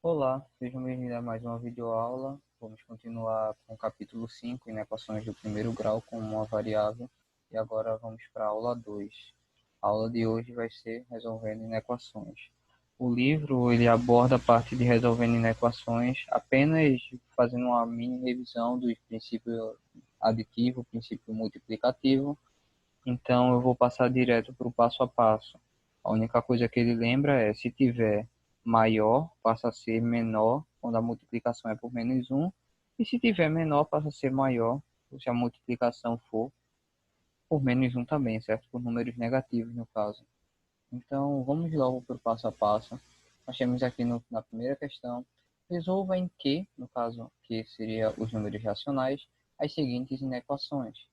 Olá, sejam bem-vindos a mais uma videoaula. Vamos continuar com o capítulo 5, inequações do primeiro grau com uma variável. E agora vamos para a aula 2. A aula de hoje vai ser resolvendo inequações. O livro ele aborda a parte de resolvendo inequações apenas fazendo uma mini revisão dos princípios aditivo, princípio multiplicativo. Então eu vou passar direto para o passo a passo. A única coisa que ele lembra é se tiver maior, passa a ser menor quando a multiplicação é por menos um. E se tiver menor, passa a ser maior se a multiplicação for por menos um também, certo? Por números negativos, no caso. Então, vamos logo para o passo a passo. Nós temos aqui na primeira questão, resolva em que, no caso, que seria os números racionais, as seguintes inequações.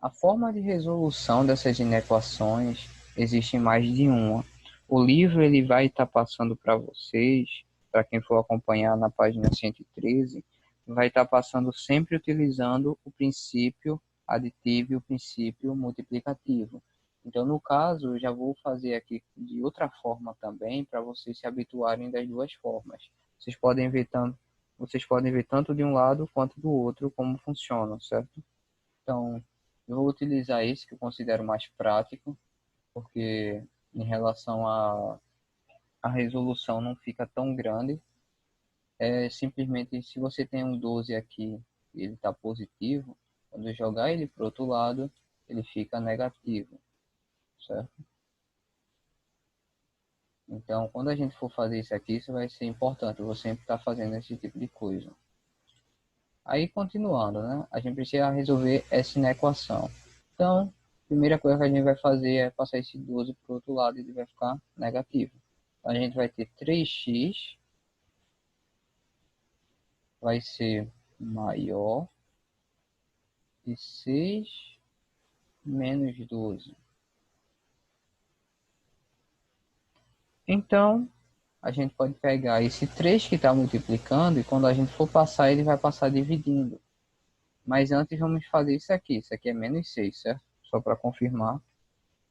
A forma de resolução dessas inequações existe mais de uma. O livro ele vai estar passando para vocês, para quem for acompanhar na página 113, vai estar passando sempre utilizando o princípio aditivo e o princípio multiplicativo. Então, no caso, eu já vou fazer aqui de outra forma também, para vocês se habituarem das duas formas. Vocês podem ver tanto de um lado quanto do outro como funciona, certo? Então, eu vou utilizar esse que eu considero mais prático, porque em relação à resolução não fica tão grande. É simplesmente se você tem um 12 aqui e ele está positivo, quando eu jogar ele para o outro lado, ele fica negativo, certo? Então, quando a gente for fazer isso aqui, isso vai ser importante. Eu vou sempre estar fazendo esse tipo de coisa. Aí, continuando, né? A gente precisa resolver essa inequação. Então, a primeira coisa que a gente vai fazer é passar esse 12 para o outro lado e ele vai ficar negativo. Então, a gente vai ter 3x vai ser maior que 6 menos 12. Então, a gente pode pegar esse 3 que está multiplicando e quando a gente for passar, ele vai passar dividindo. Mas antes vamos fazer isso aqui. Isso aqui é menos 6, certo? Só para confirmar,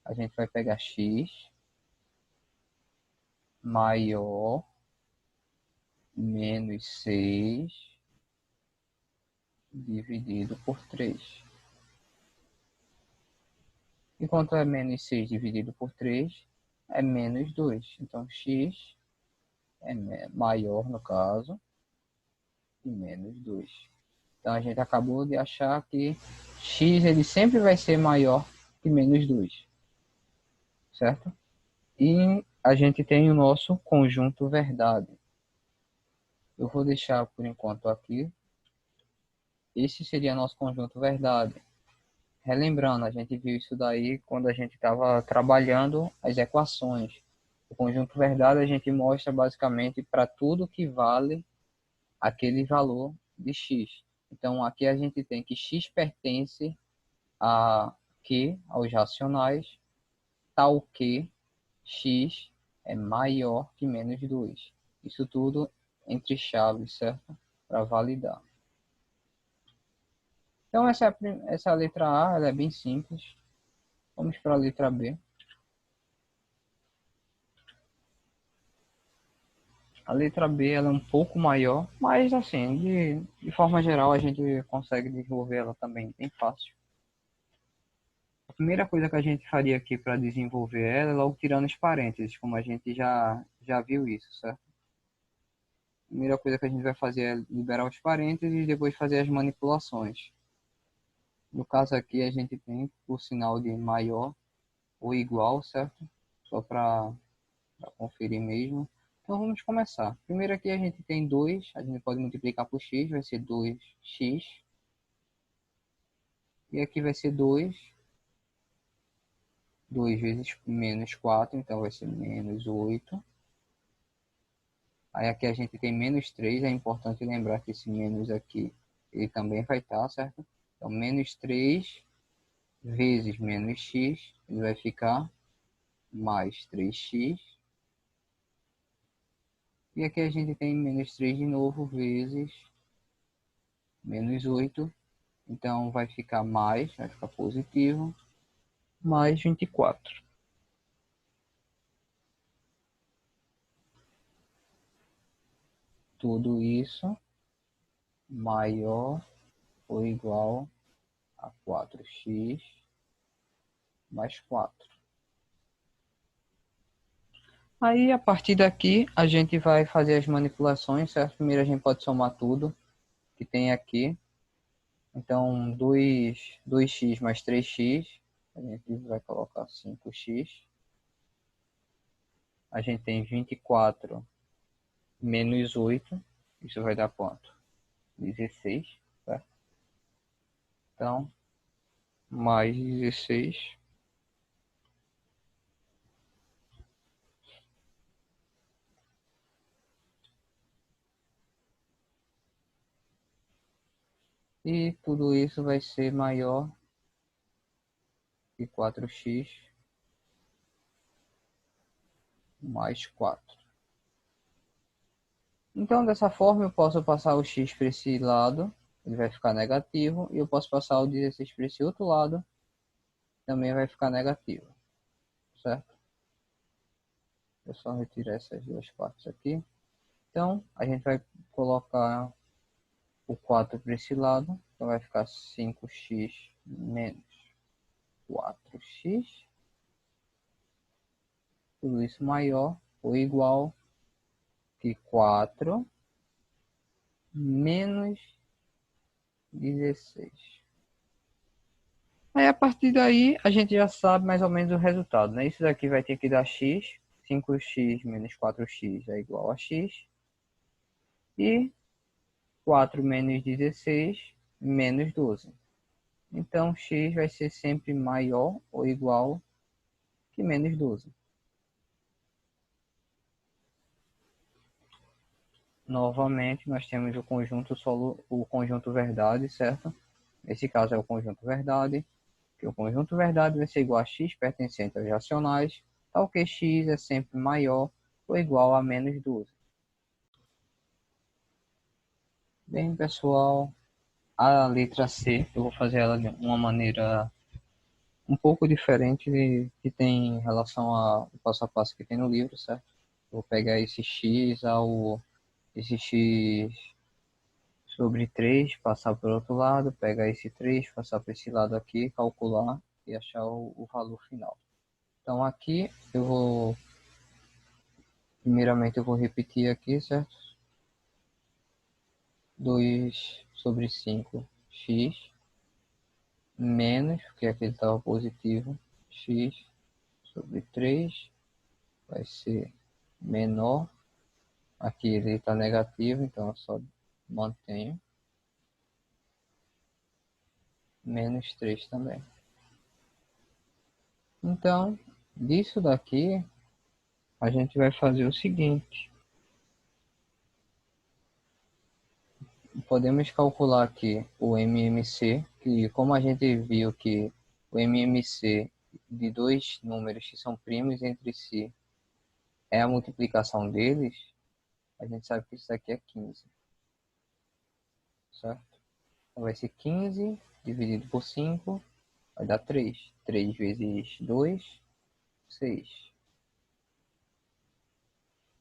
a gente vai pegar x maior menos 6 dividido por 3. E quanto é menos 6 dividido por 3? É menos 2. Então, x é maior, no caso, que menos 2. Então, a gente acabou de achar que x ele sempre vai ser maior que menos 2, certo? E a gente tem o nosso conjunto verdade. Eu vou deixar por enquanto aqui. Esse seria nosso conjunto verdade. Relembrando, a gente viu isso daí quando a gente estava trabalhando as equações. O conjunto verdade a gente mostra basicamente para tudo que vale aquele valor de x. Então aqui a gente tem que x pertence a Q, aos racionais, tal que x é maior que menos 2. Isso tudo entre chaves, certo? Para validar. Então essa é a letra A, ela é bem simples. Vamos para a letra B. A letra B ela é um pouco maior, mas assim, de forma geral a gente consegue desenvolver ela também bem fácil. A primeira coisa que a gente faria aqui para desenvolver ela é logo tirando os parênteses, como a gente já viu isso, certo? A primeira coisa que a gente vai fazer é liberar os parênteses e depois fazer as manipulações. No caso aqui a gente tem o sinal de maior ou igual, certo? Só para conferir mesmo. Então vamos começar. Primeiro aqui a gente tem 2, a gente pode multiplicar por x, vai ser 2x. E aqui vai ser 2, 2 vezes menos 4, então vai ser menos 8. Aí aqui a gente tem menos 3, é importante lembrar que esse menos aqui, ele também vai estar, certo? Então menos 3 vezes menos x, ele vai ficar mais 3x. E aqui a gente tem menos 3 de novo, vezes menos 8. Então vai ficar mais, vai ficar positivo, mais 24. tudo isso maior ou igual a 4x mais 4. Aí, a partir daqui, a gente vai fazer as manipulações, certo? Primeiro a gente pode somar tudo que tem aqui. Então, 2x mais 3x, a gente vai colocar 5x. A gente tem 24 menos 8, isso vai dar quanto? 16, certo? Então, mais 16. E tudo isso vai ser maior que 4x mais 4. Então, dessa forma, eu posso passar o x para esse lado, ele vai ficar negativo, e eu posso passar o 16 para esse outro lado, também vai ficar negativo, certo? Eu só retirar essas duas partes aqui. Então, a gente vai colocar o 4 para esse lado, então vai ficar 5x menos 4x, tudo isso maior ou igual que 4 menos 16. Aí a partir daí a gente já sabe mais ou menos o resultado, né? Isso daqui vai ter que dar x, 5x menos 4x é igual a x, e 4 menos 16 menos 12. Então x vai ser sempre maior ou igual que menos 12. Novamente nós temos o conjunto verdade, certo? Nesse caso é o conjunto verdade, que o conjunto verdade vai ser igual a x pertencente aos racionais, tal que x é sempre maior ou igual a menos 12. Bem, pessoal, a letra C, eu vou fazer ela de uma maneira um pouco diferente que tem em relação ao passo a passo que tem no livro, certo? Vou pegar esse x sobre 3, passar para o outro lado, pegar esse 3, passar para esse lado aqui, calcular e achar o valor final. Então aqui primeiramente eu vou repetir aqui, certo? 2 sobre 5x menos, porque aqui ele estava positivo, x sobre 3 vai ser menor. Aqui ele está negativo, então eu só mantenho. Menos 3 também. Então, disso daqui, a gente vai fazer o seguinte. Podemos calcular aqui o MMC, que como a gente viu que o MMC de dois números que são primos entre si é a multiplicação deles, a gente sabe que isso aqui é 15, certo? Então vai ser 15 dividido por 5, vai dar 3. 3 vezes 2, 6.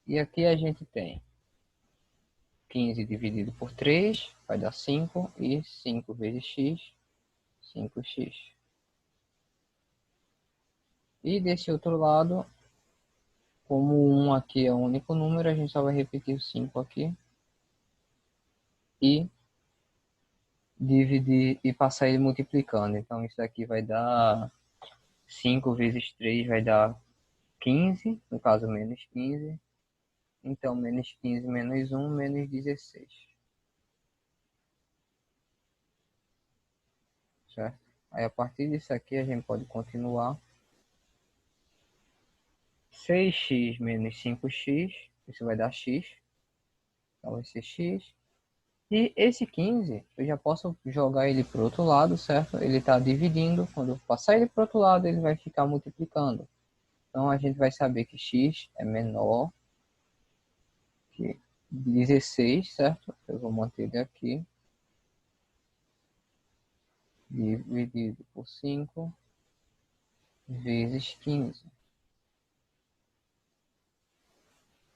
E aqui a gente tem 15 dividido por 3 vai dar 5, e 5 vezes x, 5x. E desse outro lado, como o 1 aqui é o único número, a gente só vai repetir o 5 aqui e dividir e passar ele multiplicando. Então isso aqui vai dar 5 vezes 3 vai dar 15, no caso menos 15. Então menos 15 menos 1 menos 16. Certo? Aí a partir disso aqui a gente pode continuar. 6x menos 5x, isso vai dar x, então vai ser x. E esse 15, eu já posso jogar ele para o outro lado, certo? Ele está dividindo, quando eu passar ele para o outro lado, ele vai ficar multiplicando. Então a gente vai saber que x é menor que 16, certo? Eu vou manter ele aqui, dividido por 5 vezes 15.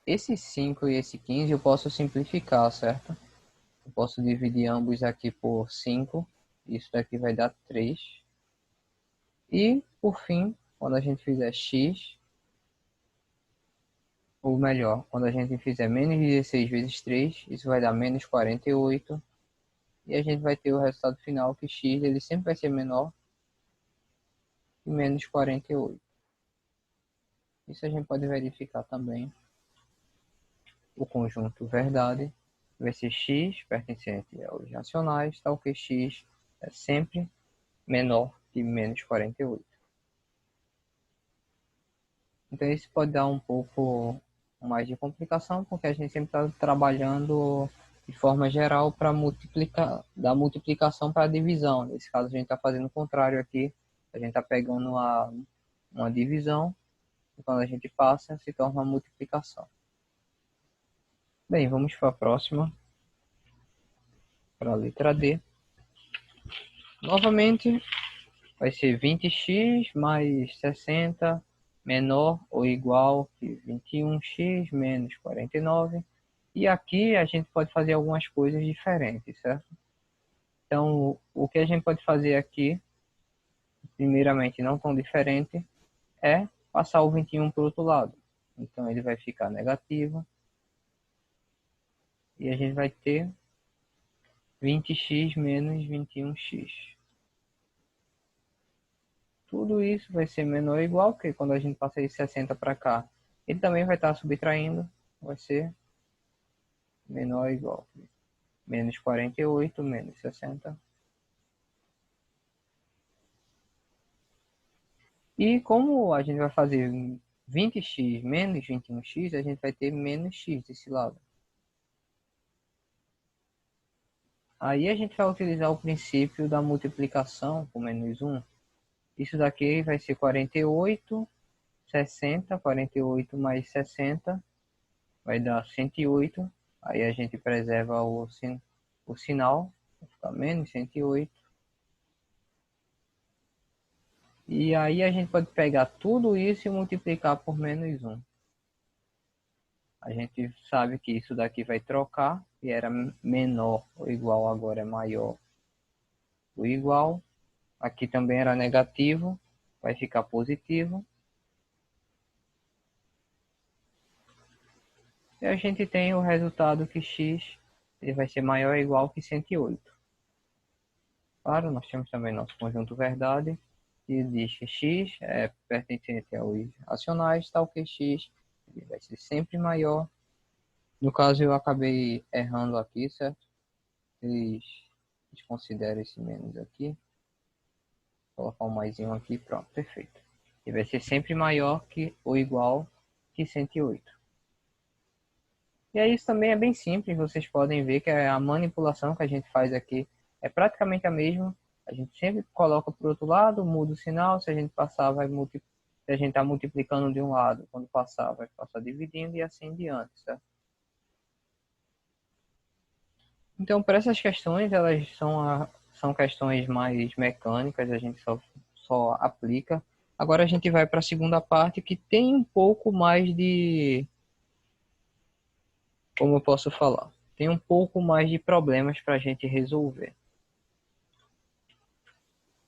esse 5 e esse 15 eu posso simplificar, certo? Eu posso dividir ambos aqui por 5. Isso daqui vai dar 3. E, por fim, quando a gente fizer x, ou melhor, quando a gente fizer menos 16 vezes 3, isso vai dar menos 48. E a gente vai ter o resultado final que x ele sempre vai ser menor que menos 48. Isso a gente pode verificar também. O conjunto verdade vai ser x pertencente aos racionais, tal que x é sempre menor que menos 48. Então isso pode dar um pouco mais de complicação, porque a gente sempre está trabalhando de forma geral para multiplicar, da multiplicação para a divisão. Nesse caso a gente está fazendo o contrário aqui, a gente está pegando uma divisão, e quando a gente passa se torna uma multiplicação. Bem, vamos para a próxima, para a letra D. Novamente, vai ser 20x mais 60 menor ou igual que 21x menos 49. E aqui a gente pode fazer algumas coisas diferentes, certo? Então, o que a gente pode fazer aqui, primeiramente não tão diferente, é passar o 21 para o outro lado. Então, ele vai ficar negativo. E a gente vai ter 20x menos 21x. Tudo isso vai ser menor ou igual, porque quando a gente passa de 60 para cá, ele também vai estar subtraindo, vai ser menor ou igual. Menos 48, menos 60. E como a gente vai fazer 20x menos 21x, a gente vai ter menos x desse lado. Aí a gente vai utilizar o princípio da multiplicação com menos 1. Isso daqui vai ser 48, 60, 48 mais 60 vai dar 108. Aí a gente preserva o sinal, vai ficar menos 108. E aí a gente pode pegar tudo isso e multiplicar por menos 1. A gente sabe que isso daqui vai trocar, e era menor ou igual, agora é maior ou igual. Aqui também era negativo, vai ficar positivo. E a gente tem o resultado que x ele vai ser maior ou igual que 108. Claro, nós temos também nosso conjunto verdade, que diz que x é pertencente aos racionais, tal que x ele vai ser sempre maior. No caso, eu acabei errando aqui, certo? Vocês consideram esse menos aqui. Vou colocar um maisinho aqui, pronto, perfeito. E vai ser sempre maior que ou igual que 108. E aí isso também é bem simples, vocês podem ver que a manipulação que a gente faz aqui é praticamente a mesma. A gente sempre coloca para o outro lado, muda o sinal, se a gente passar, se a gente está multiplicando de um lado, quando passar, vai passar dividindo e assim em diante, certo? Então, para essas questões, elas são questões mais mecânicas, a gente só aplica. Agora a gente vai para a segunda parte, que tem um pouco mais de... Como eu posso falar? Tem um pouco mais de problemas para a gente resolver.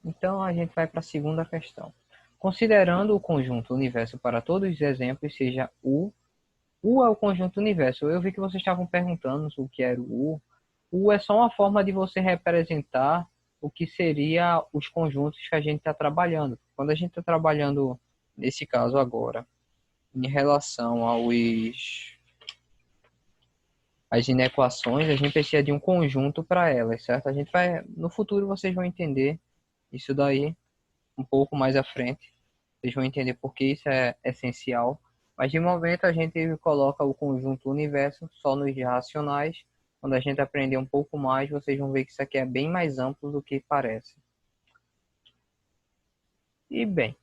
Então, a gente vai para a segunda questão. Considerando o conjunto universo para todos os exemplos, seja U. U é o conjunto universo. Eu vi que vocês estavam perguntando o que era o U. U é só uma forma de você representar o que seria os conjuntos que a gente está trabalhando. Quando a gente está trabalhando, nesse caso agora, em relação às inequações, a gente precisa de um conjunto para elas, certo? A gente vai, no futuro vocês vão entender isso daí um pouco mais à frente. Vocês vão entender por que isso é essencial. Mas de momento a gente coloca o conjunto universo só nos racionais. Quando a gente aprender um pouco mais, vocês vão ver que isso aqui é bem mais amplo do que parece. E bem,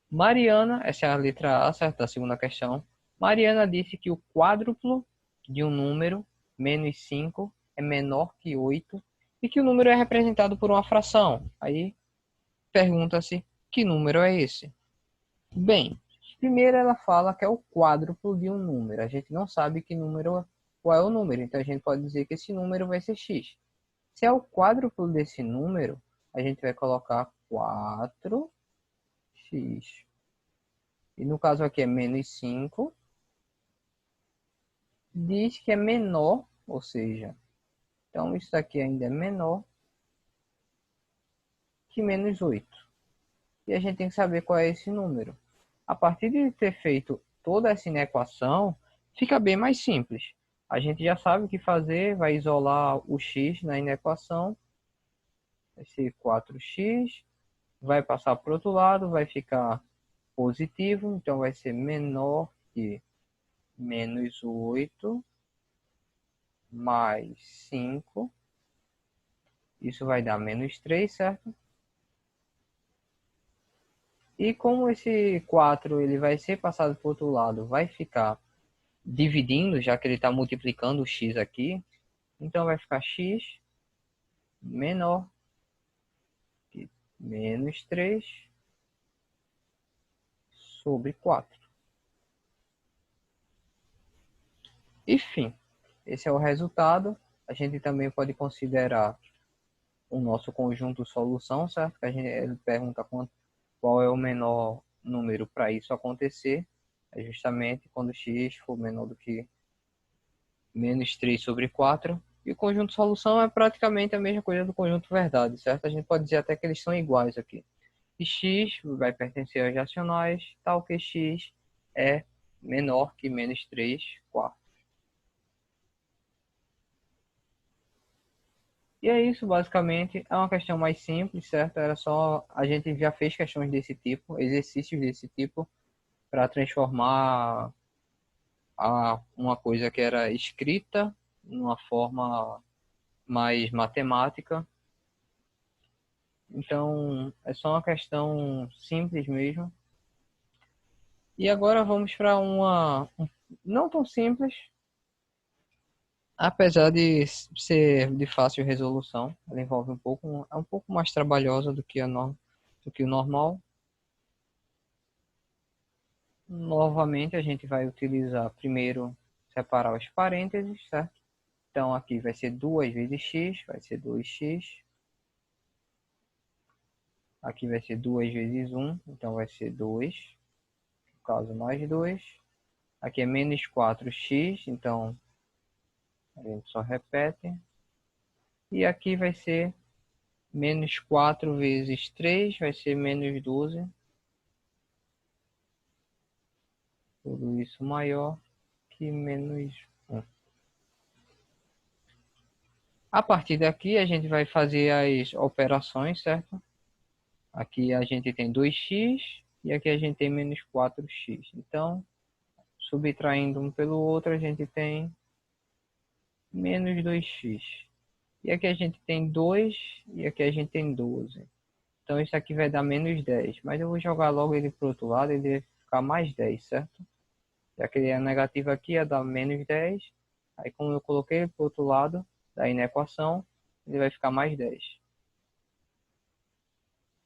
Mariana, essa é a letra A, certo? Da segunda questão. Mariana disse que o quádruplo de um número, menos 5, é menor que 8 e que o número é representado por uma fração. Aí pergunta-se, que número é esse? Bem, Primeiro ela fala que é o quádruplo de um número. A gente não sabe qual é o número, então a gente pode dizer que esse número vai ser x. Se é o quádruplo desse número, a gente vai colocar 4x. E no caso aqui é menos 5. Diz que é menor, ou seja, então isso aqui ainda é menor que menos 8. E a gente tem que saber qual é esse número. A partir de ter feito toda essa inequação, fica bem mais simples. A gente já sabe o que fazer, vai isolar o x na inequação, vai ser 4x, vai passar para o outro lado, vai ficar positivo, então vai ser menor que menos 8 mais 5, isso vai dar menos 3, certo? E como esse 4 ele vai ser passado para o outro lado, vai ficar dividindo, já que ele está multiplicando o x aqui, então vai ficar x menor que menos 3 sobre 4. Enfim, esse é o resultado. A gente também pode considerar o nosso conjunto solução, certo? Que ele pergunta qual é o menor número para isso acontecer. É justamente quando x for menor do que menos 3 sobre 4. E o conjunto solução é praticamente a mesma coisa do conjunto verdade, certo? A gente pode dizer até que eles são iguais aqui. E x vai pertencer às racionais, tal que x é menor que menos 3 quartos. E é isso, basicamente. É uma questão mais simples, certo? Era só... A gente já fez questões desse tipo, exercícios desse tipo, para transformar uma coisa que era escrita numa forma mais matemática. Então, é só uma questão simples mesmo. E agora vamos para não tão simples, apesar de ser de fácil resolução. Ela envolve é um pouco mais trabalhosa do que do que o normal. Novamente, a gente vai utilizar primeiro separar os parênteses, certo? Então, aqui vai ser 2 vezes x, vai ser 2x. Aqui vai ser 2 vezes 1, então vai ser 2. No caso, mais 2. Aqui é menos 4x, então a gente só repete. E aqui vai ser menos 4 vezes 3, vai ser menos 12. Tudo isso maior que menos 1. A partir daqui a gente vai fazer as operações, certo? Aqui a gente tem 2x e aqui a gente tem menos 4x. Então, subtraindo um pelo outro, a gente tem menos 2x. E aqui a gente tem 2 e aqui a gente tem 12. Então isso aqui vai dar menos 10. Mas eu vou jogar logo ele para o outro lado, ele vai ficar mais 10, certo? Já que ele é negativo aqui, ia dar menos 10. Aí como eu coloquei ele para o outro lado da inequação, ele vai ficar mais 10.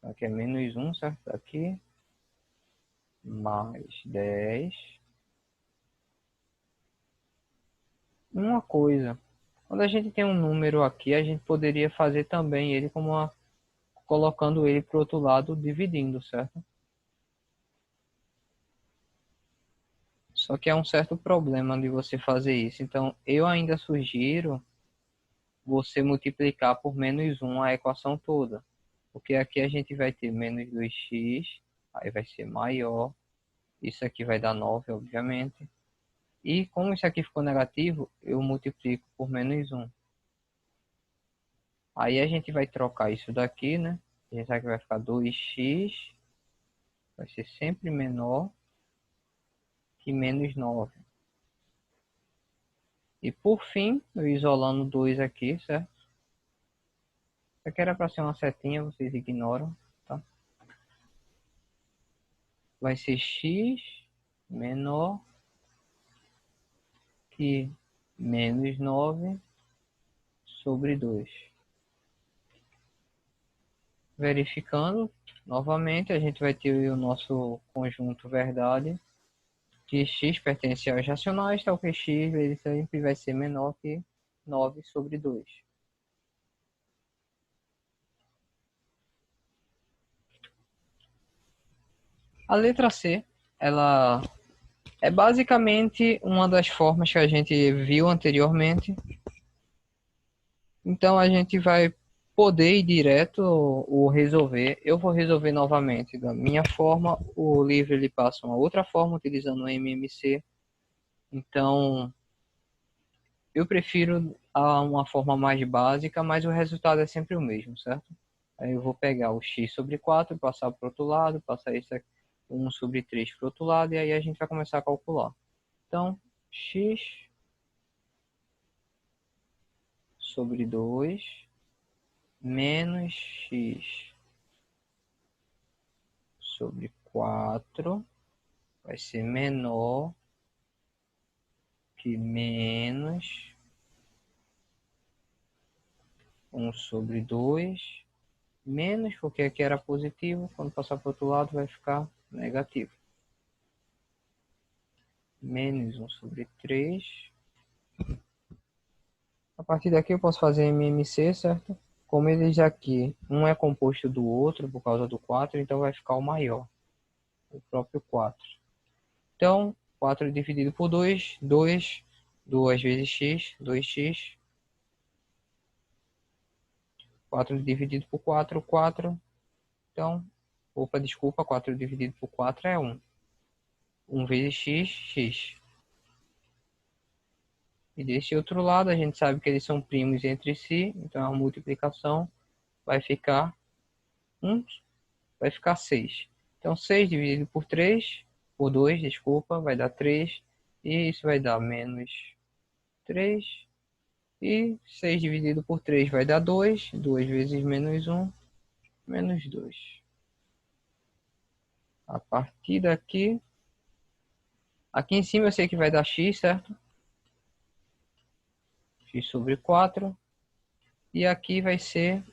Aqui é menos 1, certo? Aqui, mais 10. Uma coisa, quando a gente tem um número aqui, a gente poderia fazer também ele colocando ele para o outro lado, dividindo, certo? Só que é um certo problema de você fazer isso. Então, eu ainda sugiro você multiplicar por menos 1 a equação toda. Porque aqui a gente vai ter menos 2x, aí vai ser maior. Isso aqui vai dar 9, obviamente. E como isso aqui ficou negativo, eu multiplico por menos 1. Aí a gente vai trocar isso daqui, né? A gente sabe que vai ficar 2x, vai ser sempre menor que menos 9. E por fim, eu isolando 2 aqui, certo? Isso aqui era para ser uma setinha, vocês ignoram, tá? Vai ser x menor que menos 9 sobre 2. Verificando novamente, a gente vai ter o nosso conjunto verdade, que x pertence aos racionais, tal que x ele sempre vai ser menor que 9/2. A letra C, ela é basicamente uma das formas que a gente viu anteriormente. Então a gente vai poder ir direto ou resolver. Eu vou resolver novamente da minha forma. O livro ele passa uma outra forma utilizando o MMC. Então eu prefiro uma forma mais básica, mas o resultado é sempre o mesmo, certo? Aí eu vou pegar o x/4, passar para o outro lado, passar esse aqui, 1/3 para o outro lado, e aí a gente vai começar a calcular. Então, x/2 menos x/4 vai ser menor que menos 1/2, menos, porque aqui era positivo, quando passar para o outro lado vai ficar negativo. Menos 1/3. A partir daqui eu posso fazer MMC, certo? Como eles aqui, um é composto do outro por causa do 4, então vai ficar o maior, o próprio 4. Então, 4 dividido por 2, 2, 2 vezes x, 2x. 4 dividido por 4, 4. Então, desculpa, 4 dividido por 4 é 1. 1 vezes x, x. E desse outro lado, a gente sabe que eles são primos entre si, então a multiplicação vai ficar 1, vai ficar 6. Então, 6 dividido por 3, por 2, desculpa, vai dar 3. E isso vai dar menos 3. E 6 dividido por 3 vai dar 2. 2 vezes menos 1, menos 2. A partir daqui, aqui em cima eu sei que vai dar x, certo? X/4. E aqui vai ser,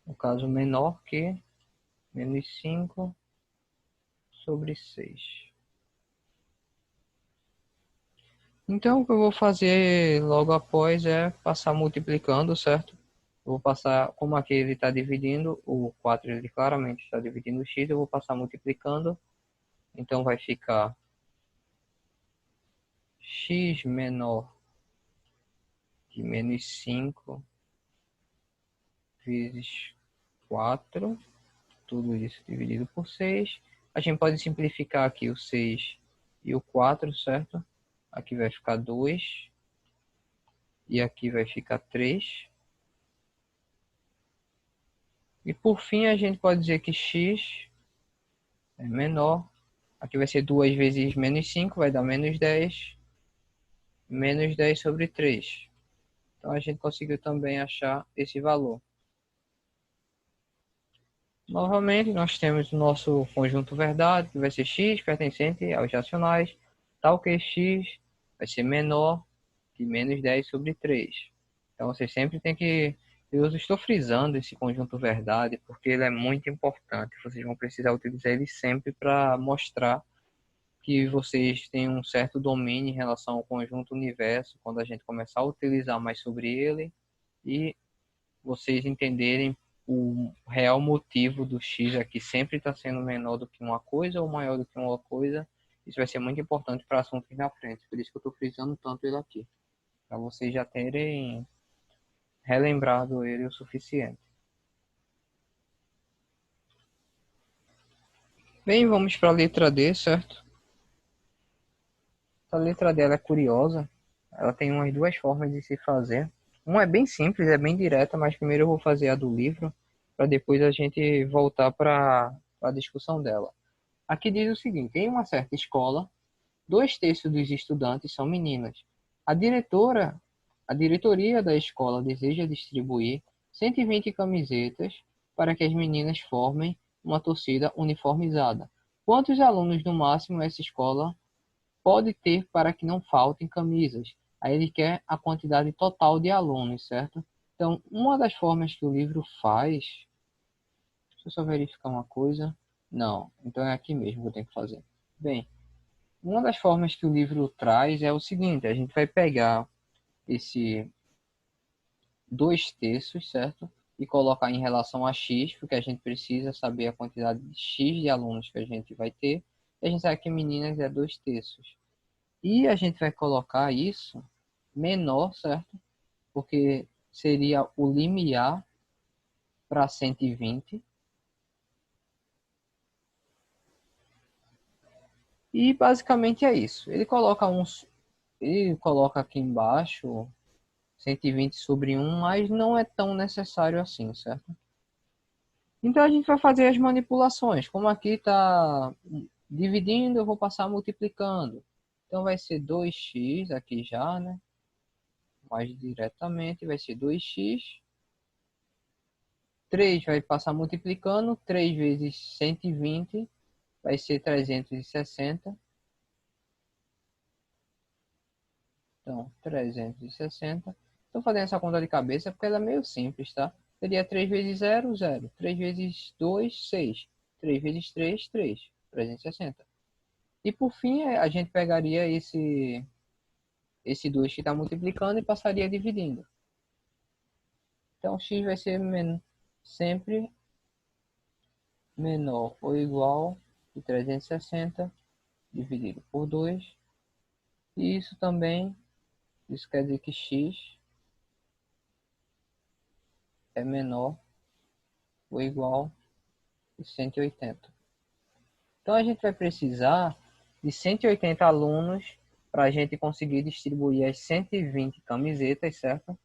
no caso, menor que menos 5/6. Então, o que eu vou fazer logo após é passar multiplicando, certo? Eu vou passar, como aqui ele está dividindo, o 4 ele claramente está dividindo o x, eu vou passar multiplicando. Então, vai ficar x menor que menos 5 vezes 4, tudo isso dividido por 6. A gente pode simplificar aqui o 6 e o 4, certo? Aqui vai ficar 2 e aqui vai ficar 3. E por fim a gente pode dizer que x é menor. Aqui vai ser 2 vezes menos 5, vai dar menos 10. Menos 10/3. Então a gente conseguiu também achar esse valor. Novamente, nós temos o nosso conjunto verdade, que vai ser x pertencente aos racionais, tal que x vai ser menor que menos 10/3. Então, você sempre tem que... Eu estou frisando esse conjunto verdade, porque ele é muito importante. Vocês vão precisar utilizar ele sempre para mostrar que vocês têm um certo domínio em relação ao conjunto universo, quando a gente começar a utilizar mais sobre ele, e vocês entenderem o real motivo do x aqui sempre está sendo menor do que uma coisa ou maior do que uma coisa. Isso vai ser muito importante para assuntos na frente. Por isso que eu estou frisando tanto ele aqui. Para vocês já terem relembrado ele o suficiente. Bem, vamos para a letra D, certo? A letra D ela é curiosa. Ela tem umas duas formas de se fazer. Uma é bem simples, é bem direta, mas primeiro eu vou fazer a do livro, para depois a gente voltar para a discussão dela. Aqui diz o seguinte: em uma certa escola, 2/3 dos estudantes são meninas. A diretora, a diretoria da escola deseja distribuir 120 camisetas para que as meninas formem uma torcida uniformizada. Quantos alunos no máximo essa escola pode ter para que não faltem camisas? Aí ele quer a quantidade total de alunos, certo? Então, uma das formas que o livro faz eu só verificar uma coisa. Não, então é aqui mesmo que eu tenho que fazer. Bem, uma das formas que o livro traz é o seguinte, a gente vai pegar esse 2/3, certo? E colocar em relação a x, porque a gente precisa saber a quantidade de x de alunos que a gente vai ter. E a gente sabe que meninas é 2/3. E a gente vai colocar isso menor, certo? Porque seria o limiar para 120. E basicamente é isso. Ele coloca aqui embaixo 120 sobre 1, mas não é tão necessário assim, certo? Então a gente vai fazer as manipulações. Como aqui está dividindo, eu vou passar multiplicando. Então vai ser 2x aqui já, né? Mais diretamente vai ser 2x. 3 vai passar multiplicando. 3 vezes 120 vai ser 360. Então, 360. Estou fazendo essa conta de cabeça porque ela é meio simples, tá? Seria 3 vezes 0, 0. 3 vezes 2, 6. 3 vezes 3, 3. 360. E por fim, a gente pegaria esse 2 que está multiplicando e passaria dividindo. Então, x vai ser sempre menor ou igual a 360 dividido por 2. E isso quer dizer que x é menor ou igual a 180. Então, a gente vai precisar de 180 alunos para a gente conseguir distribuir as 120 camisetas, certo?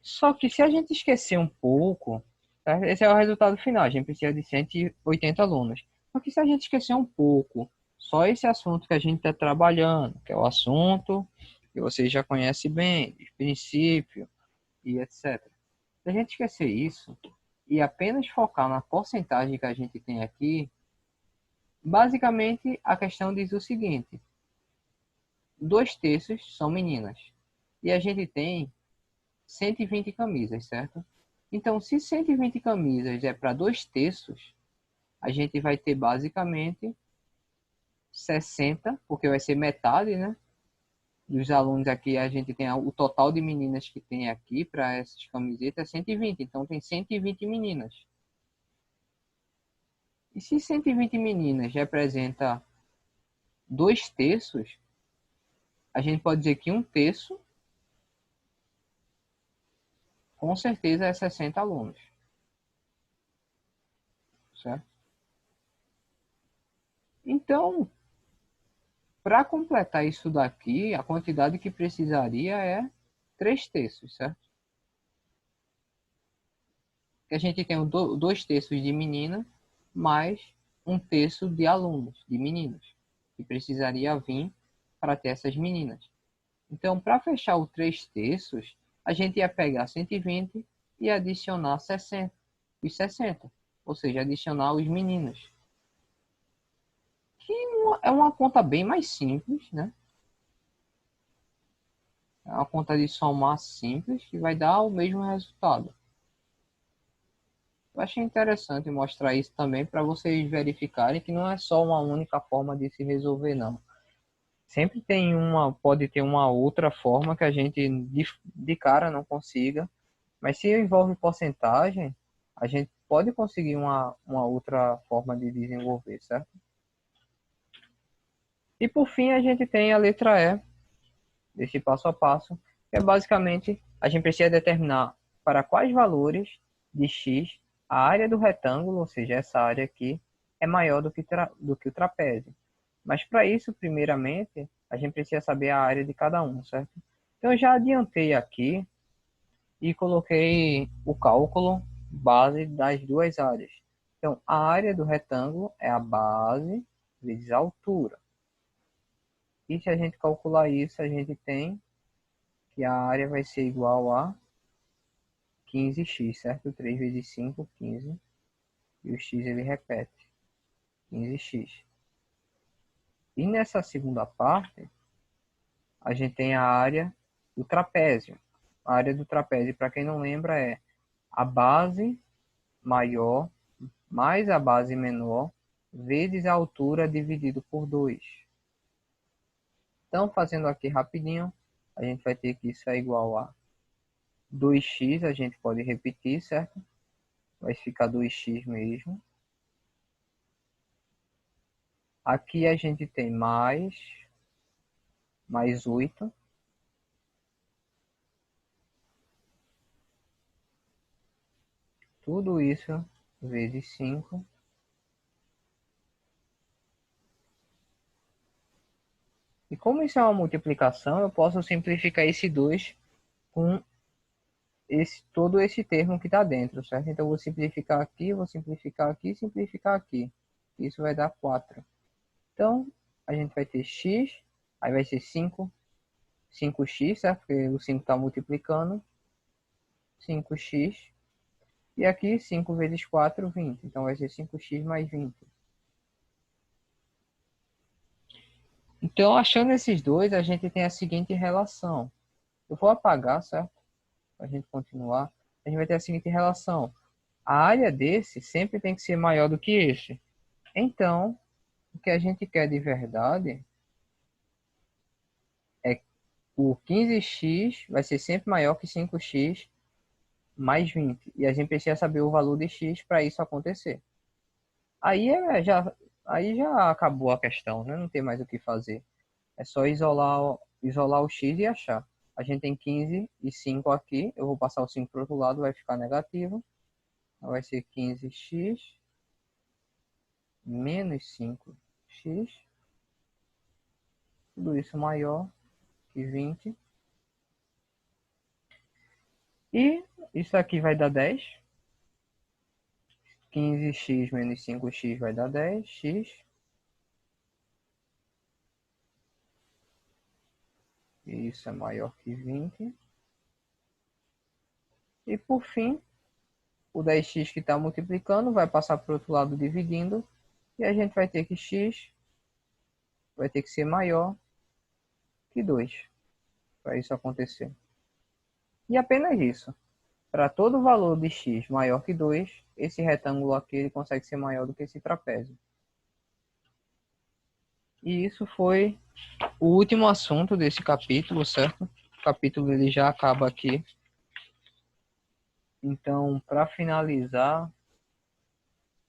Só que se a gente esquecer um pouco, tá? Esse é o resultado final, a gente precisa de 180 alunos. Só que se a gente esquecer um pouco, só esse assunto que a gente está trabalhando, que é o assunto que você já conhece bem, de princípio e etc. Se a gente esquecer isso e apenas focar na porcentagem que a gente tem aqui, basicamente a questão diz o seguinte: 2/3 são meninas. E a gente tem 120 camisas, certo? Então, se 120 camisas é para 2/3, a gente vai ter basicamente 60, porque vai ser metade, né? Dos alunos aqui, a gente tem o total de meninas que tem aqui para essas camisetas é 120. Então, tem 120 meninas. E se 120 meninas representa 2/3, a gente pode dizer que 1/3 com certeza é 60 alunos, certo? Então, para completar isso daqui, a quantidade que precisaria é 3/3, certo? Que a gente tem 2/3 de menina, mais 1/3 de alunos, de meninos, que precisaria vir para ter essas meninas. Então, para fechar o 3/3, a gente ia pegar 120 e adicionar 60, os 60, ou seja, adicionar os meninos. Que é uma conta bem mais simples, né? É uma conta de somar simples que vai dar o mesmo resultado. Eu achei interessante mostrar isso também para vocês verificarem que não é só uma única forma de se resolver, não. Sempre pode ter uma outra forma que a gente de cara não consiga, mas se envolve porcentagem, a gente pode conseguir uma outra forma de desenvolver, certo? E por fim a gente tem a letra E, desse passo a passo, que é basicamente a gente precisa determinar para quais valores de x a área do retângulo, ou seja, essa área aqui, é maior do que o trapézio. Mas para isso, primeiramente, a gente precisa saber a área de cada um, certo? Então eu já adiantei aqui e coloquei o cálculo base das duas áreas. Então, a área do retângulo é a base vezes a altura. E se a gente calcular isso, a gente tem que a área vai ser igual a 15x, certo? 3 vezes 5, 15. E o x ele repete, 15x. E nessa segunda parte, a gente tem a área do trapézio. A área do trapézio, para quem não lembra, é a base maior mais a base menor vezes a altura dividido por 2. Então, fazendo aqui rapidinho, a gente vai ter que isso é igual a 2x, a gente pode repetir, certo? Vai ficar 2x mesmo. Aqui a gente tem mais 8. Tudo isso vezes 5. E como isso é uma multiplicação, eu posso simplificar esse 2 com todo esse termo que está dentro, certo? Então, eu vou simplificar aqui, vou simplificar aqui, simplificar aqui. Isso vai dar 4. Então, a gente vai ter x, aí vai ser 5x, certo? Porque o 5 está multiplicando. 5x. E aqui, 5 vezes 4, 20. Então, vai ser 5x mais 20. Então, achando esses dois, a gente tem a seguinte relação. Eu vou apagar, certo? Para a gente continuar. A gente vai ter a seguinte relação. A área desse sempre tem que ser maior do que esse. Então, o que a gente quer de verdade é o 15x vai ser sempre maior que 5x mais 20. E a gente precisa saber o valor de x para isso acontecer. Aí já acabou a questão, né? Não tem mais o que fazer. É só isolar o x e achar. A gente tem 15 e 5 aqui. Eu vou passar o 5 para o outro lado, vai ficar negativo. Então, vai ser 15x menos 5x. Tudo isso maior que 20. E isso aqui vai dar 10. 15x menos 5x vai dar 10. X. E isso é maior que 20. E por fim, o 10x que está multiplicando vai passar para o outro lado dividindo. E a gente vai ter que x vai ter que ser maior que 2 para isso acontecer. E apenas isso. Para todo valor de x maior que 2, esse retângulo aqui ele consegue ser maior do que esse trapézio. E isso foi o último assunto desse capítulo, certo? O capítulo ele já acaba aqui. Então, para finalizar,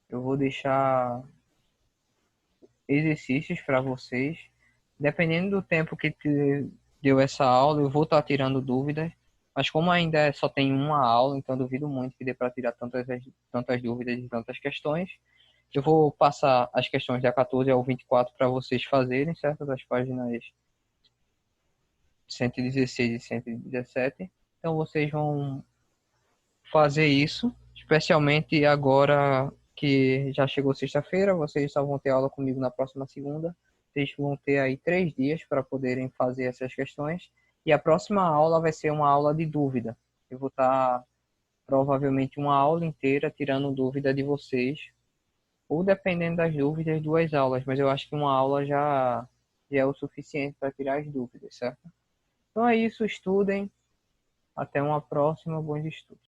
eu vou deixar exercícios para vocês. Dependendo do tempo que deu essa aula, eu vou estar tirando dúvidas. Mas como ainda só tem uma aula, então duvido muito que dê para tirar tantas dúvidas e tantas questões. Eu vou passar as questões da 14 ao 24 para vocês fazerem, certo? Das páginas 116 e 117. Então vocês vão fazer isso, especialmente agora que já chegou sexta-feira, vocês só vão ter aula comigo na próxima segunda. Vocês vão ter aí 3 dias para poderem fazer essas questões. E a próxima aula vai ser uma aula de dúvida. Eu vou estar provavelmente uma aula inteira tirando dúvida de vocês, ou dependendo das dúvidas, 2 aulas, mas eu acho que uma aula já é o suficiente para tirar as dúvidas, certo? Então é isso, estudem. Até uma próxima, bons estudos.